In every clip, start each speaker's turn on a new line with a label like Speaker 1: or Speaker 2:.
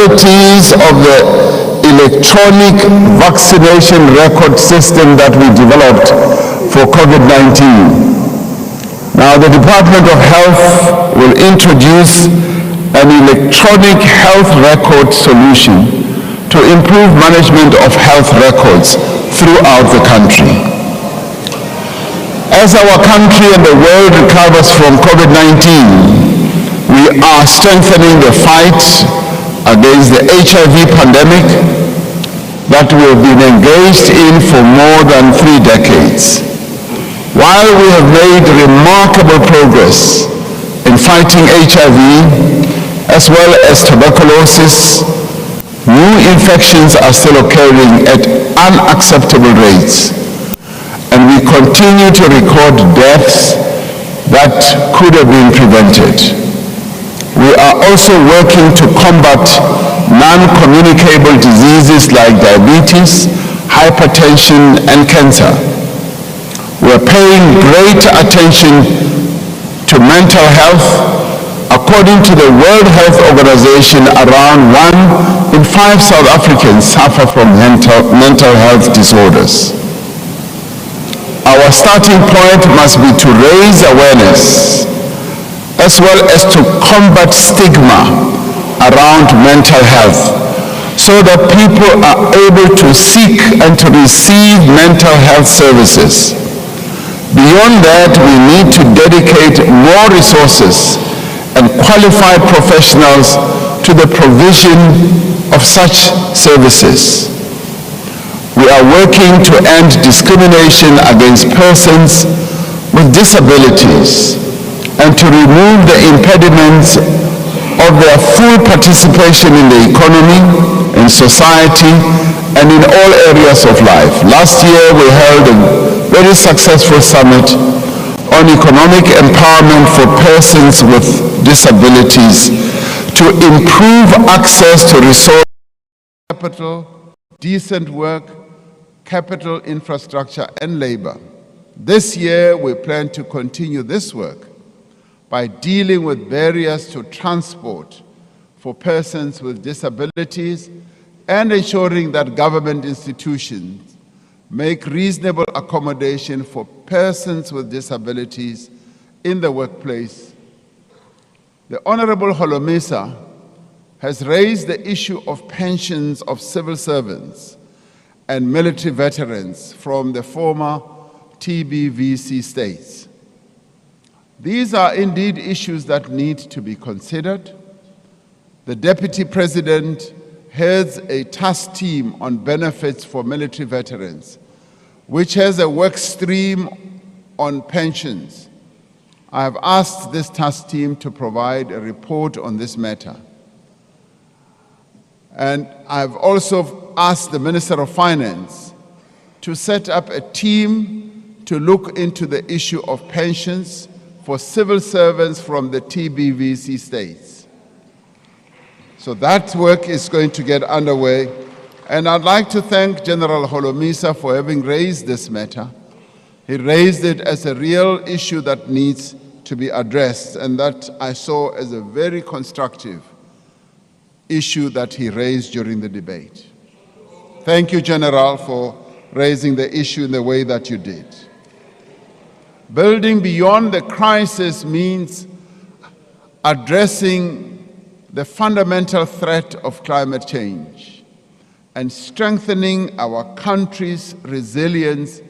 Speaker 1: capabilities of the electronic vaccination record system that we developed for COVID-19. Now, the Department of Health will introduce an electronic health record solution to improve management of health records throughout the country. As our country and the world recovers from COVID-19, we are strengthening the fight against the HIV pandemic that we have been engaged in for more than 3 decades. While we have made remarkable progress in fighting HIV, as well as tuberculosis, new infections are still occurring at unacceptable rates, and we continue to record deaths that could have been prevented. We are also working to combat non-communicable diseases like diabetes, hypertension, and cancer. We are paying great attention to mental health. According to the World Health Organization, around 1 in 5 South Africans suffer from mental health disorders. Our starting point must be to raise awareness as well as to combat stigma around mental health so that people are able to seek and to receive mental health services. Beyond that, we need to dedicate more resources and qualified professionals to the provision of such services. We are working to end discrimination against persons with disabilities and to remove the impediments of their full participation in the economy, in society, and in all areas of life. Last year, we held a very successful summit on economic empowerment for persons with disabilities to improve access to resources, capital, decent work, capital, infrastructure, and labor. This year, we plan to continue this work by dealing with barriers to transport for persons with disabilities and ensuring that government institutions make reasonable accommodation for persons with disabilities in the workplace. The Honorable Holomisa has raised the issue of pensions of civil servants and military veterans from the former TBVC states. These are indeed issues that need to be considered. The Deputy President heads a task team on benefits for military veterans, which has a work stream on pensions. I have asked this task team to provide a report on this matter. And I've also asked the Minister of Finance to set up a team to look into the issue of pensions for civil servants from the TBVC states. So that work is going to get underway. And I'd like to thank General Holomisa for having raised this matter. He raised it as a real issue that needs to be addressed, and that I saw as a very constructive issue that he raised during the debate. Thank you, General, for raising the issue in the way that you did. Building beyond the crisis means addressing the fundamental threat of climate change and strengthening our country's resilience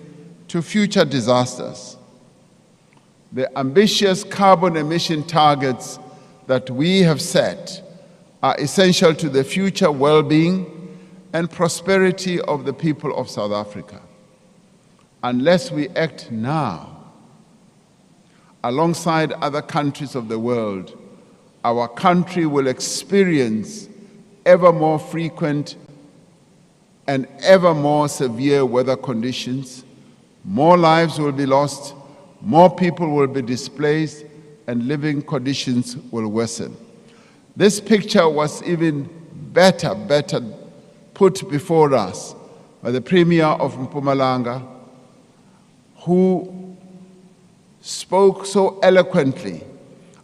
Speaker 1: to future disasters. The ambitious carbon emission targets that we have set are essential to the future well-being and prosperity of the people of South Africa. Unless we act now, alongside other countries of the world, our country will experience ever more frequent and ever more severe weather conditions. More lives will be lost, more people will be displaced, and living conditions will worsen. This picture was even better put before us by the Premier of Mpumalanga, who spoke so eloquently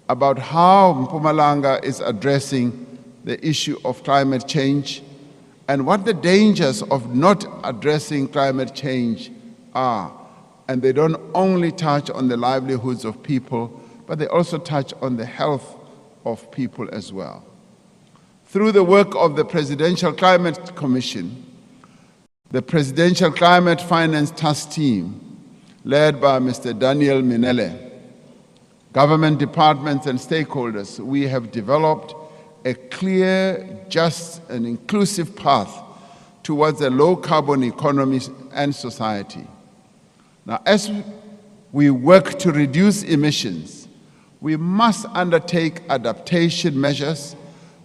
Speaker 1: about how Mpumalanga is addressing
Speaker 2: the issue of climate change and what the dangers of not addressing climate change are. And they don't only touch on the livelihoods of people, but they also touch on the health of people as well. Through the work of the Presidential Climate Commission, the Presidential Climate Finance Task Team, led by Mr. Daniel Minele, government departments and stakeholders, we have developed a clear, just, and inclusive path towards a low-carbon economy and society. Now, as we work to reduce emissions, we must undertake adaptation measures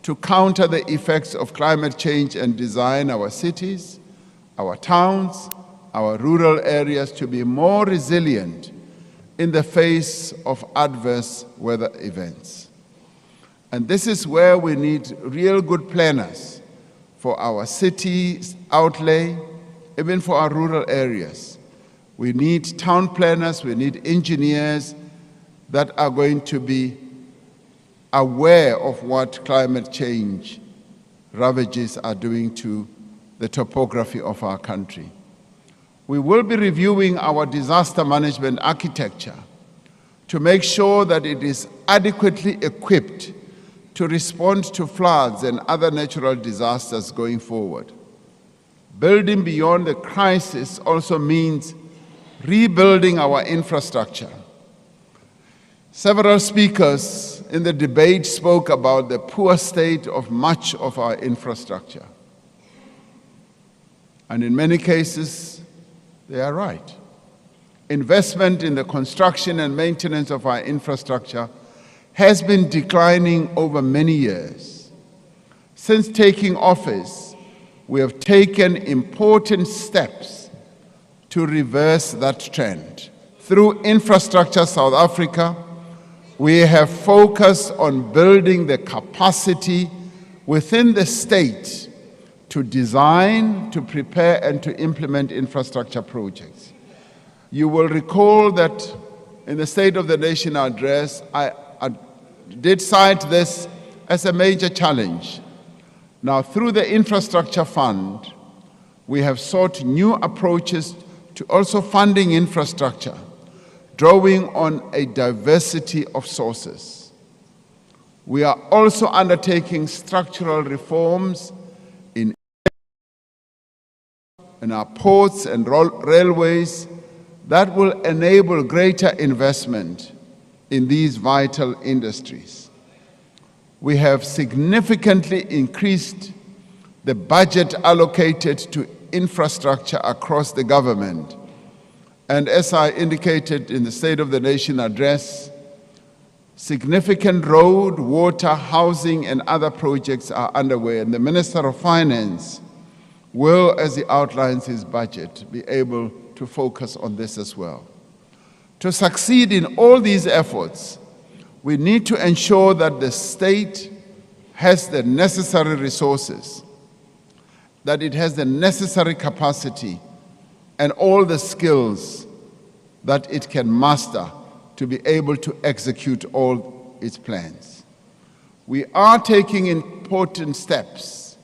Speaker 2: to counter the effects of climate change and design our cities, our towns, our rural areas to be more resilient in the face of adverse weather events. And this is where we need real good planners for our cities outlay, even for our rural areas. We need town planners, we need engineers that are going to be aware of what climate change ravages are doing to the topography of our country. We will be reviewing our disaster management architecture to make sure that it is adequately equipped to respond to floods and other natural disasters going forward. Building beyond the crisis also means rebuilding our infrastructure. Several speakers in the debate spoke about the poor state of much of our infrastructure. And in many cases, they are right. Investment in the construction and maintenance of our infrastructure has been declining over many years. Since taking office, we have taken important steps to reverse that trend. Through Infrastructure South Africa, we have focused on building the capacity within the state to design, to prepare, and to implement infrastructure projects. You will recall that in the State of the Nation address, I did cite this as a major challenge. Now, through the Infrastructure Fund, we have sought new approaches to also funding infrastructure, drawing on a diversity of sources. We are also undertaking structural reforms in our ports and railways that will enable greater investment in these vital industries. We have significantly increased the budget allocated to infrastructure across the government. And as I indicated in the State of the Nation address, significant road, water, housing, and other projects are underway, and the Minister of Finance will, as he outlines his budget, be able to focus on this as well. To succeed in all these efforts, we need to ensure that the state has the necessary resources, that it has the necessary capacity and all the skills that it can master to be able to execute all its plans. We are taking important steps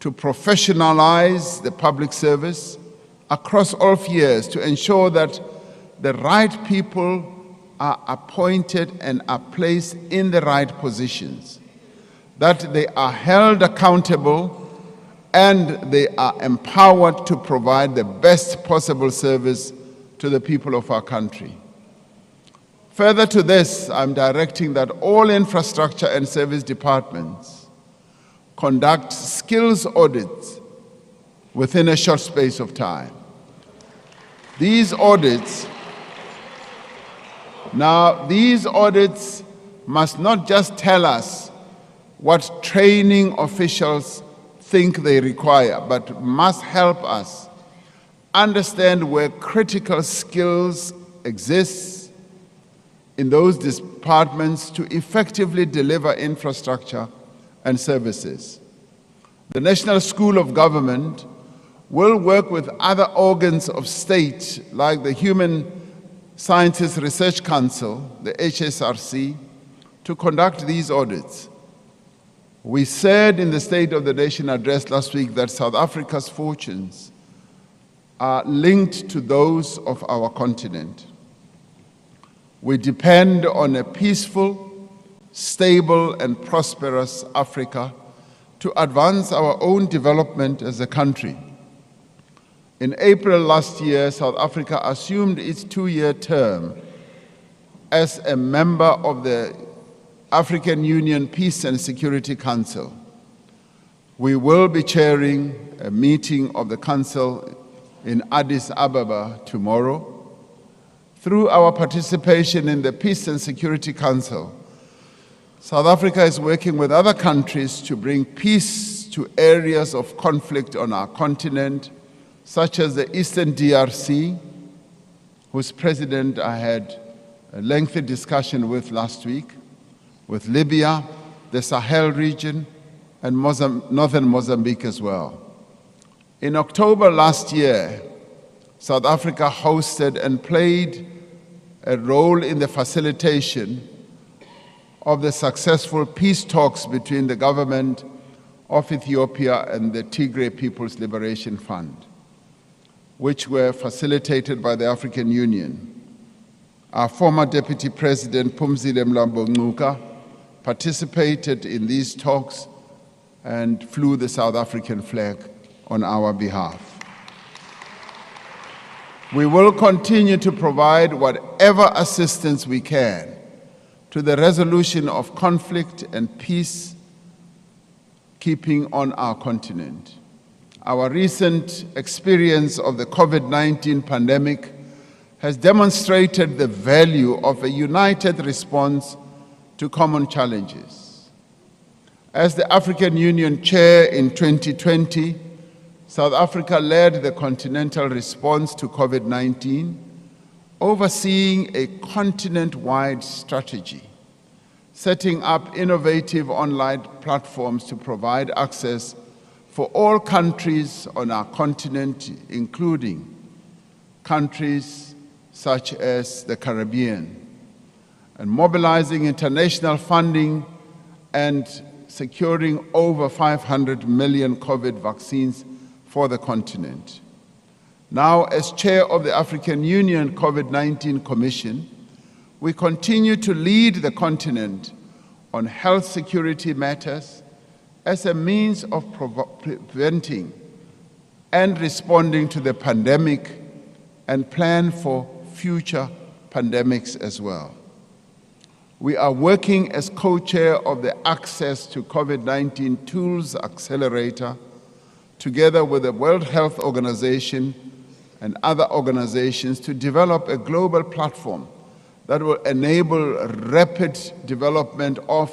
Speaker 2: to professionalize the public service across all spheres to ensure that the right people are appointed and are placed in the right positions, that they are held accountable and they are empowered to provide the best possible service to the people of our country. Further to this, I'm directing that all infrastructure and service departments conduct skills audits within a short space of time. These audits must not just tell us what training officials think they require, but must help us understand where critical skills exist in those departments to effectively deliver infrastructure and services. The National School of Government will work with other organs of state like the Human Sciences Research Council, the HSRC, to conduct these audits. We said in the State of the Nation address last week that South Africa's fortunes are linked to those of our continent. We depend on a peaceful, stable, and prosperous Africa to advance our own development as a country. In April last year, South Africa assumed its 2-year term as a member of the African Union Peace and Security Council. We will be chairing a meeting of the Council in Addis Ababa tomorrow. Through our participation in the Peace and Security Council, South Africa is working with other countries to bring peace to areas of conflict on our continent, such as the Eastern DRC, whose president I had a lengthy discussion with last week, with Libya, the Sahel region, and northern Mozambique as well. In October last year, South Africa hosted and played a role in the facilitation of the successful peace talks between the government of Ethiopia and the Tigray People's Liberation Front, which were facilitated by the African Union. Our former Deputy President, Phumzile Mlambo-Ngcuka, participated in these talks and flew the South African flag on our behalf. We will continue to provide whatever assistance we can to the resolution of conflict and peace keeping on our continent. Our recent experience of the COVID-19 pandemic has demonstrated the value of a united response to common challenges. As the African Union Chair in 2020, South Africa led the continental response to COVID-19, overseeing a continent-wide strategy, setting up innovative online platforms to provide access for all countries on our continent, including countries such as the Caribbean, and mobilizing international funding and securing over 500 million COVID vaccines for the continent. Now, as chair of the African Union COVID-19 Commission, we continue to lead the continent on health security matters as a means of preventing and responding to the pandemic and plan for future pandemics as well. We are working as co-chair of the Access to COVID-19 Tools Accelerator, together with the World Health Organization and other organizations, to develop a global platform that will enable rapid development of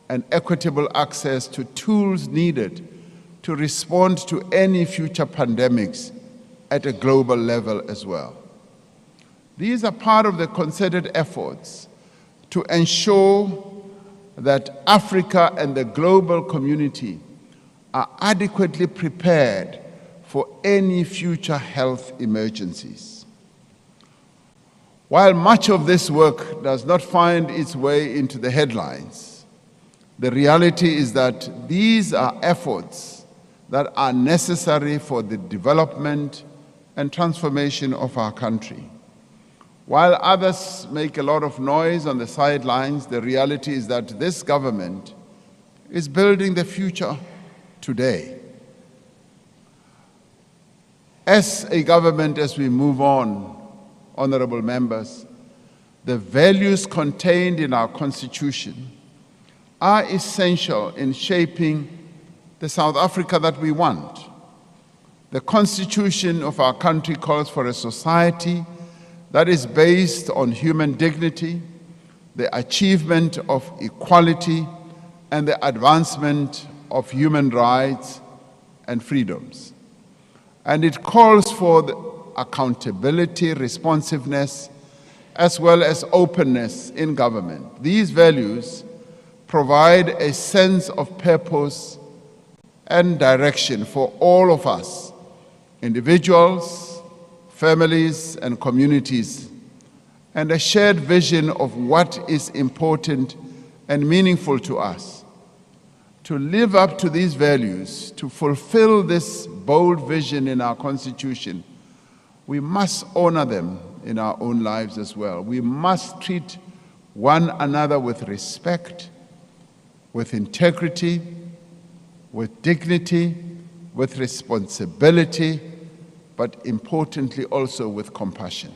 Speaker 2: and equitable access to tools needed to respond to any future pandemics at a global level as well. These are part of the concerted efforts to ensure that Africa and the global community are adequately prepared for any future health emergencies. While much of this work does not find its way into the headlines, the reality is that these are efforts that are necessary for the development and transformation of our country. While others make a lot of noise on the sidelines, the reality is that this government is building the future today. As a government, as we move on, honorable members, the values contained in our Constitution are essential in shaping the South Africa that we want. The Constitution of our country calls for a society that is based on human dignity, the achievement of equality, and the advancement of human rights and freedoms. And it calls for the accountability, responsiveness, as well as openness in government. These values provide a sense of purpose and direction for all of us, individuals, families, and communities, and a shared vision of what is important and meaningful to us. to live up to these values, to fulfill this bold vision in our Constitution, we must honor them in our own lives as well. We must treat one another with respect, with integrity, with dignity, with responsibility, but importantly also with compassion.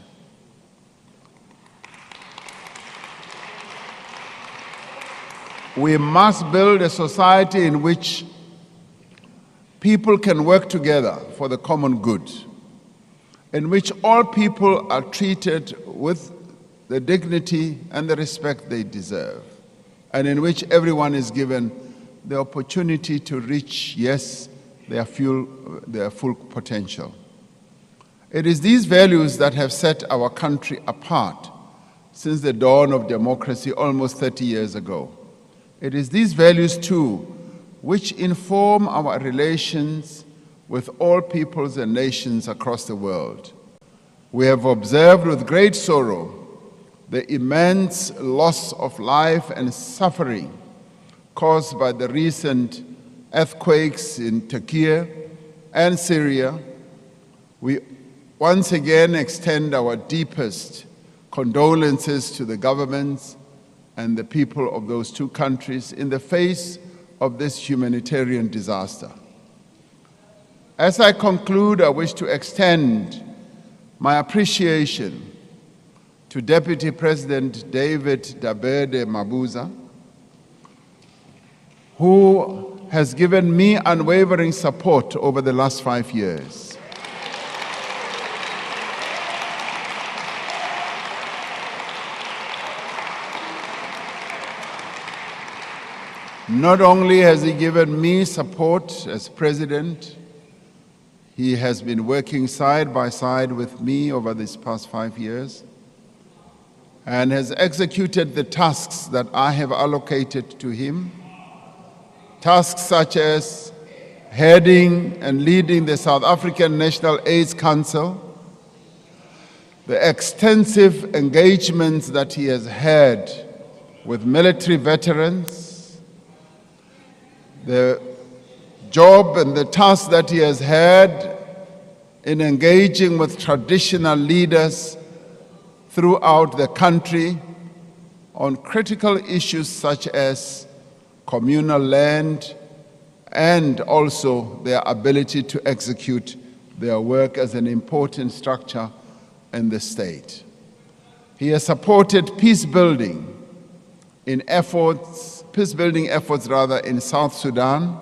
Speaker 2: We must build a society in which people can work together for the common good, in which all people are treated with the dignity and the respect they deserve, and in which everyone is given the opportunity to reach, yes, their full potential. It is these values that have set our country apart since the dawn of democracy almost 30 years ago. It is these values, too, which inform our relations with all peoples and nations across the world. We have observed with great sorrow the immense loss of life and suffering caused by the recent earthquakes in Turkey and Syria. We once again extend our deepest condolences to the governments and the people of those two countries in the face of this humanitarian disaster. As I conclude, I wish to extend my appreciation to Deputy President David Dabede Mabuza, who has given me unwavering support over the last 5 years. Not only has he given me support as president, he has been working side by side with me over these past 5 years and has executed the tasks that I have allocated to him, tasks such as heading and leading the South African National AIDS Council, the extensive engagements that he has had with military veterans, the job and the task that he has had in engaging with traditional leaders throughout the country on critical issues such as communal land and also their ability to execute their work as an important structure in the state. He has supported peacebuilding efforts in South Sudan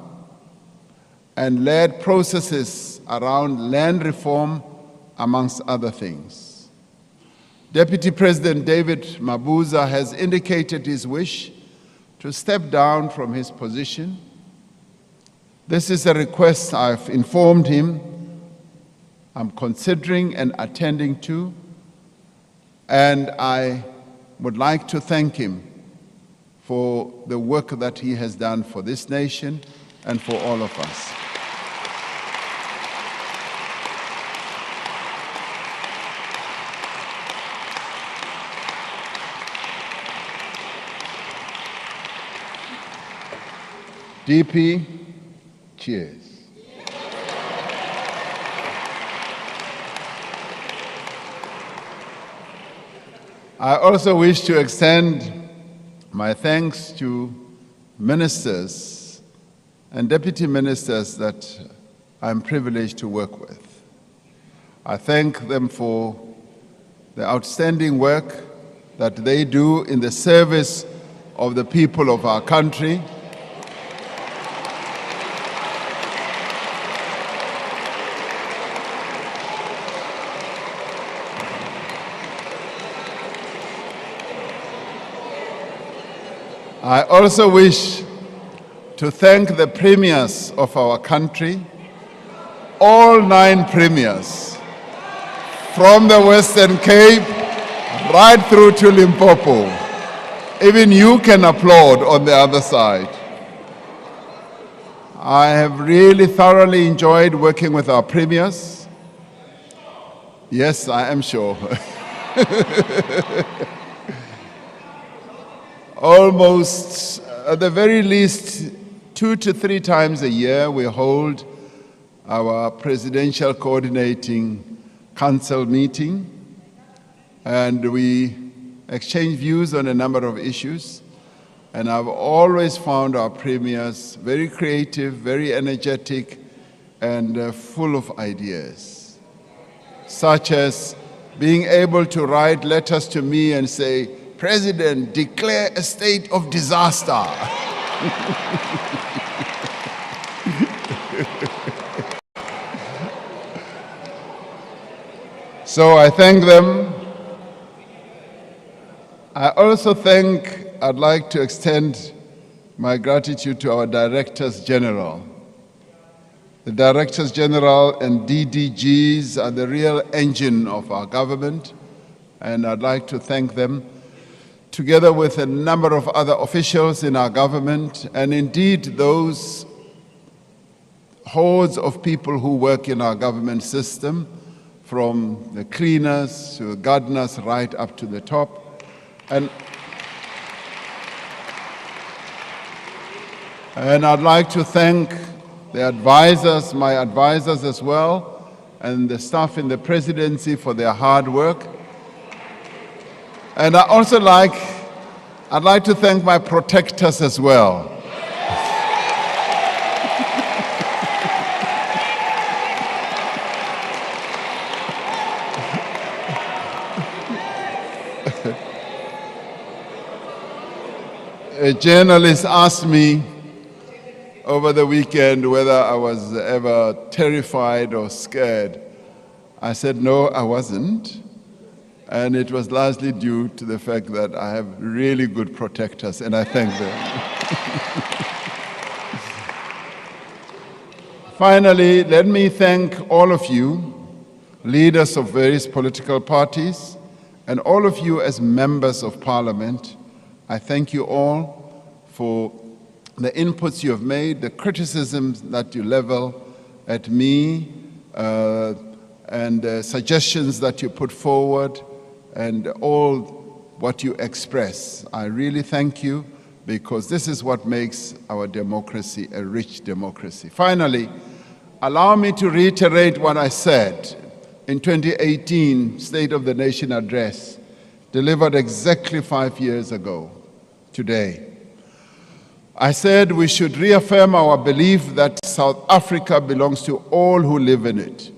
Speaker 2: and led processes around land reform, amongst other things. Deputy President David Mabuza has indicated his wish to step down from his position. This is a request I've informed him I'm considering and attending to, and I would like to thank him for the work that he has done for this nation and for all of us. DP, cheers. I also wish to extend my thanks to ministers and deputy ministers that I'm privileged to work with. I thank them for the outstanding work that they do in the service of the people of our country. I also wish to thank the premiers of our country, all 9 premiers, from the Western Cape right through to Limpopo. Even you can applaud on the other side. I have really thoroughly enjoyed working with our premiers. Yes, I am sure. Almost, at the very least, 2 to 3 times a year, we hold our Presidential Coordinating Council meeting, and we exchange views on a number of issues. And I've always found our premiers very creative, very energetic, and full of ideas, such as being able to write letters to me and say, "President, declare a state of disaster." So I thank them. I also I'd like to extend my gratitude to our Directors General. The Directors General and DDGs are the real engine of our government, and I'd like to thank them, together with a number of other officials in our government, and indeed those hordes of people who work in our government system, from the cleaners to the gardeners right up to the top. And I'd like to thank the advisors, my advisors as well, and the staff in the presidency for their hard work. And I'd like to thank my protectors as well. A journalist asked me over the weekend whether I was ever terrified or scared. I said, no, I wasn't. And it was largely due to the fact that I have really good protectors, and I thank them. Finally, let me thank all of you, leaders of various political parties, and all of you as members of Parliament. I thank you all for the inputs you have made, the criticisms that you level at me, and the suggestions that you put forward, and all what you express. I really thank you, because this is what makes our democracy a rich democracy. Finally, allow me to reiterate what I said in 2018 State of the Nation address, delivered exactly 5 years ago today. I said we should reaffirm our belief that South Africa belongs to all who live in it.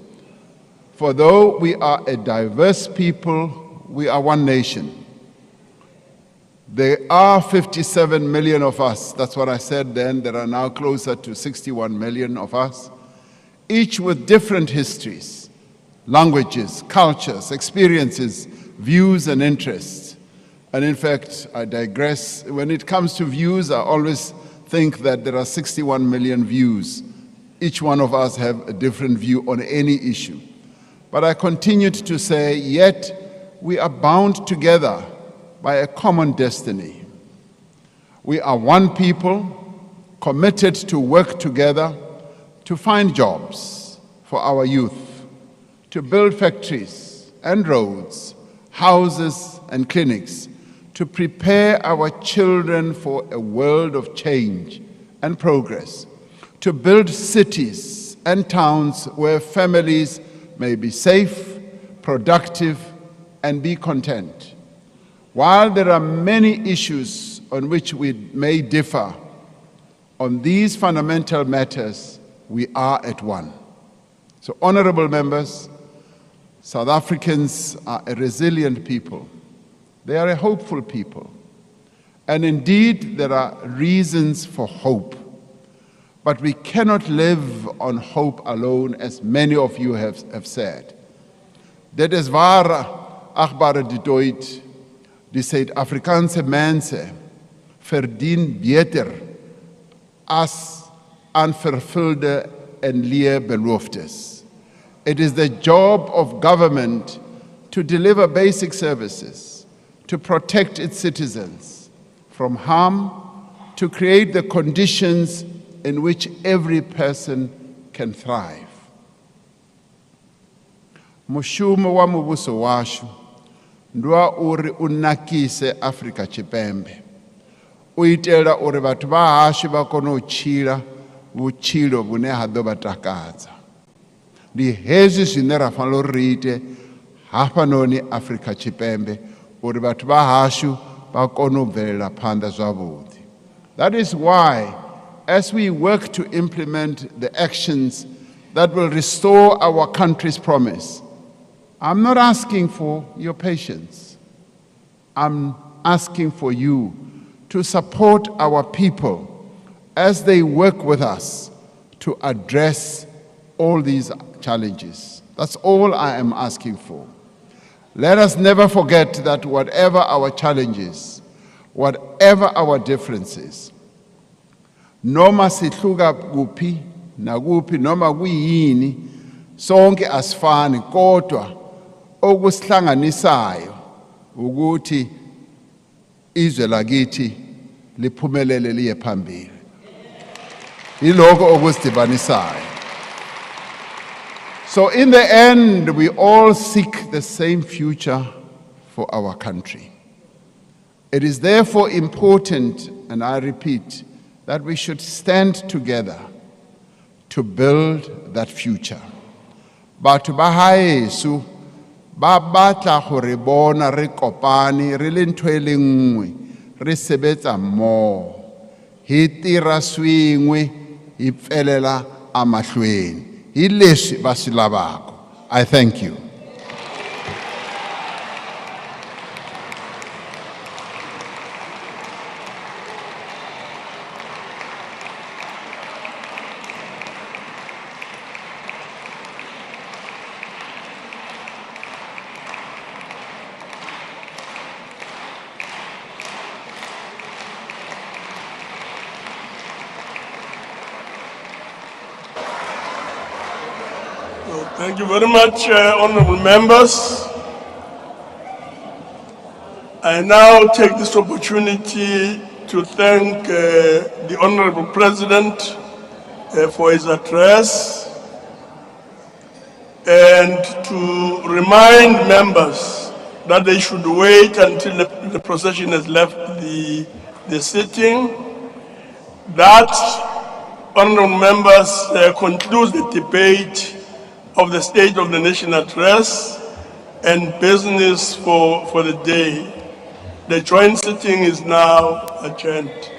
Speaker 2: For though we are a diverse people, we are one nation. There are 57 million of us. That's what I said then. There are now closer to 61 million of us, each with different histories, languages, cultures, experiences, views, and interests. And in fact, I digress. When it comes to views, I always think that there are 61 million views. Each one of us have a different view on any issue. But I continued to say, yet we are bound together by a common destiny. We are one people, committed to work together to find jobs for our youth, to build factories and roads, houses and clinics, to prepare our children for a world of change and progress, to build cities and towns where families may be safe, productive, and be content. While there are many issues on which we may differ, on these fundamental matters, we are at one. So, honorable members, South Africans are a resilient people. They are a hopeful people. And indeed, there are reasons for hope. But we cannot live on hope alone, as many of you have said. Dit is waar, achtbare Detroit, die Suid-Afrikaanse mense verdien beter as unvervulde en leë beloftes. It is the job of government to deliver basic services, to protect its citizens from harm, to create the conditions in which every person can thrive. Mushumo wa muvhuso washu ndwa uri unakise Afrika Tshipembe, u itela uri vhathu vha hashu vha kone u tshila vhutshilo vhune ha ḓo vha takadza. Ndi hezwi zwine ra fanela uri ri ite hafhanoni Afrika Tshipembe uri vhathu vha hashu vha kone u bvelela phanḓa zwavhuḓi. That is why, as we work to implement the actions that will restore our country's promise, I'm not asking for your patience. I'm asking for you to support our people as they work with us to address all these challenges. That's all I am asking for. Let us never forget that whatever our challenges, whatever our differences, noma sihluka kuphi nakuphi noma kuyini, sonke asifani, kodwa okusihlanganisayo ukuthi izwe lakithi liphumelele liye phambili. Iloko okusidibanisayo. So in the end, we all seek the same future for our country. It is therefore important, and I repeat, that we should stand together to build that future. Batho ba haeso ba batla gore bona re kopane re le ntho e le nngwe re sebetsa mmoho hi tira swin'we hi pfelela amahlweni hi leswi va swi lavaka. I thank you.
Speaker 3: Thank you very much, honorable members. I now take this opportunity to thank the honorable president for his address and to remind members that they should wait until the procession has left the sitting. That, honorable members, concludes the debate of the State of the Nation address and business for the day. The joint sitting is now adjourned.